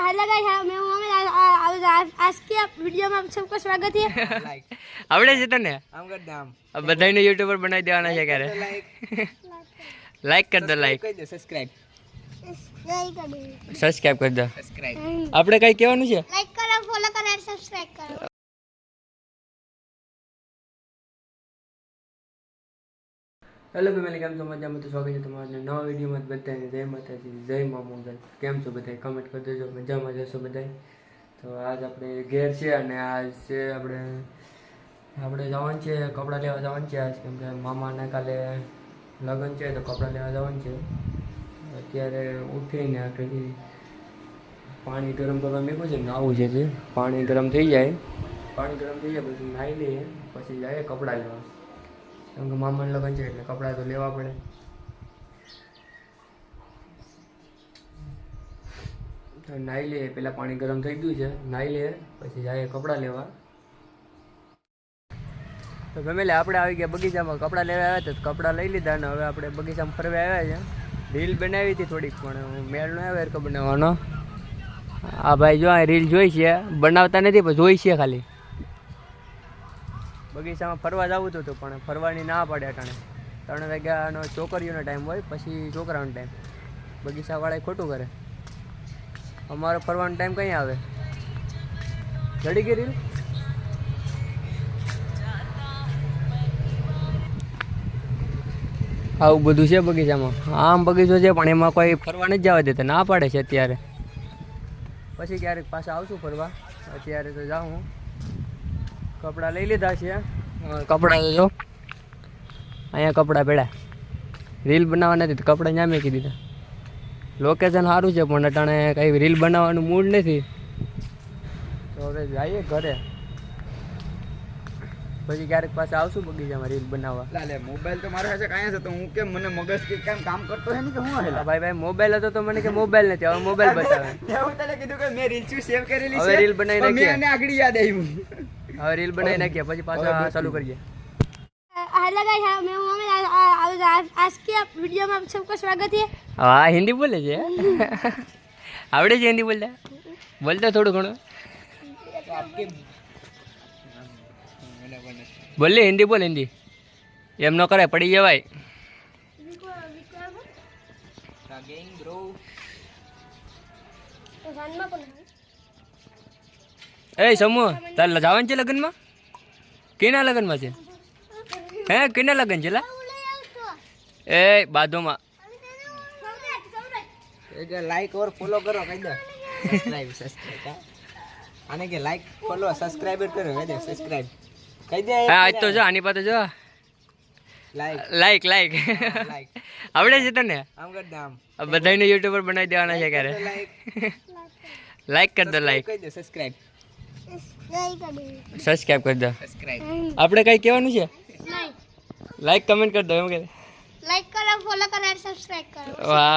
Hello guys, मैं हूं अमित। आज के वीडियो में आप सबका स्वागत है। આવડે છે તને? આમ કર દે આમ. अब બધાને યુટ્યુબર બનાવી દેવાના છે ક્યારે? લાઈક કર દો, લાઈક કહી દે સબસ્ક્રાઇબ. સબસ્ક્રાઇબ કરી દો. સબસ્ક્રાઇબ. આપણે કઈ કહેવાનું છે? लाइक करो, फॉलो करो और सब्सक्राइब करो। હેલો ફેમિલી, કેમ છો? મજામાં? તો સ્વાગત છે તમારા નવા વિડીયોમાં. બધાને જય માતાજી, જય મા મોગલ. કેમ છો બધા? કમેન્ટ કરી દેજો. મજામાં જશો બધા? તો આજ આપણે ઘેર છે અને આજ છે આપણે જવાનું છે, કપડાં લેવા જવાનું છે આજ, કેમ કે મામાને કાલે લગ્ન છે તો કપડાં લેવા જવાનું છે. અત્યારે ઉઠીને આપણે પાણી ગરમ કરવા મૂક્યું છે, નાવું છે. તે પાણી ગરમ થઈ જાય પછી નાહી લઈએ, પછી જઈએ કપડાં લેવા. કેમ કે મામાનું લગ્ન છે એટલે કપડાં તો લેવા પડે. તો નાહી લઈએ, પહેલાં પાણી ગરમ થઈ ગયું છે, નાહી લઈએ પછી જઈએ કપડાં લેવા. તો ફેમિલી, આપણે આવી ગયા બગીચામાં, કપડાં લેવા આવ્યા હતા. કપડાં લઈ લીધા અને હવે આપણે બગીચામાં ફરવા આવ્યા છે. રીલ બનાવી હતી થોડીક, પણ મેળ ન આવે કે બનાવવાનો. આ ભાઈ જો આ રીલ જોઈ છે, બનાવતા નથી પણ જોઈ છે ખાલી. બગીચામાં ફરવા જવું હતું પણ ફરવાની ના પડે. અટાણે 3 વાગ્યાનો છોકરીઓનો ટાઈમ હોય, પછી છોકરાનો ટાઈમ. બગીચાવાળા ખોટું કરે. અમારો ફરવાનો ટાઈમ કઈ આવે? જડી ગઈ રીલ. આવું બધું છે બગીચામાં. આમ બગીચો છે પણ એમાં કોઈ ફરવા નથી જવા દેતા, ના પાડે છે અત્યારે. પછી ક્યારેક પાછા આવશું ફરવા. અત્યારે તો જાઉં. કપડાં લઈ લીધા છે. કપડાં તો જો અહીંયા કપડાં પડ્યા. રીલ બનાવવા નથી તો કપડાં ત્યાં મેકી દીધા. લોકેશન સારું છે પણ અટાણે કંઈ રીલ બનાવવાનું મૂડ નથી. તો હવે જઈએ ઘરે. પછી ક્યારેક પાછા આવશું બગીચામાં રીલ બનાવવા. લાલે મોબાઈલ તો મારા પાસે કાંઈ છે તો હું કેમ મને મગજ કે કેમ કામ કરતો હે ને કે હું હેલા ભાઈ મોબાઈલ હતો તો મને કે મોબાઈલ નથી, હવે મોબાઈલ બતાવે. એવું તને કીધું કે મેં રીલ શું સેવ કરેલી છે. હવે રીલ બનાવી નાખીએ. મને આગળ યાદ આવ્યું. હવે રીલ બનાવી નાખીએ પછી પાછા ચાલુ કરીએ. हेलो गाइस, मैं हूं अमित। आज के वीडियो में आप सबका स्वागत है। હા, હિન્દી બોલે છે. આવડે છે હિન્દી બોલતા? બોલતા થોડું ઘણું બોલે. હિન્દી બોલ, હિન્દી એમ ન કરે, પડી જવાય. Gang bro. એ સમૂહ, તાર જવાનું છે લગ્નમાં? કેના લગ્નમાં છે? હે, કેના લગ્ન છે? એ બાજુમાં. લાઈક ઓર ફોલો કરો કહી દો. સબસ્ક્રાઇબ. આને કે લાઈક ફોલો સબસ્ક્રાઇબર કરો કહી દે. સબસ્ક્રાઇબ કહી દે. હા, આજ તો જો આની પાસે જો લાઈક લાઈક લાઈક આવડે છે તને? આમ કર દે આમ. બધાને યુટ્યુબર બનાવી દેવાના છે ક્યારે? લાઈક કર દો, લાઈક કહી દે. સબસ્ક્રાઇબ. સબસ્ક્રાઇબ કરી દો. સબસ્ક્રાઇબ. આપણે કઈ કહેવાનું છે? नहीं, લાઈક કમેન્ટ કરી દો એમ કે. लाइक करो, फॉलो करो और सब्सक्राइब करो। વાહ.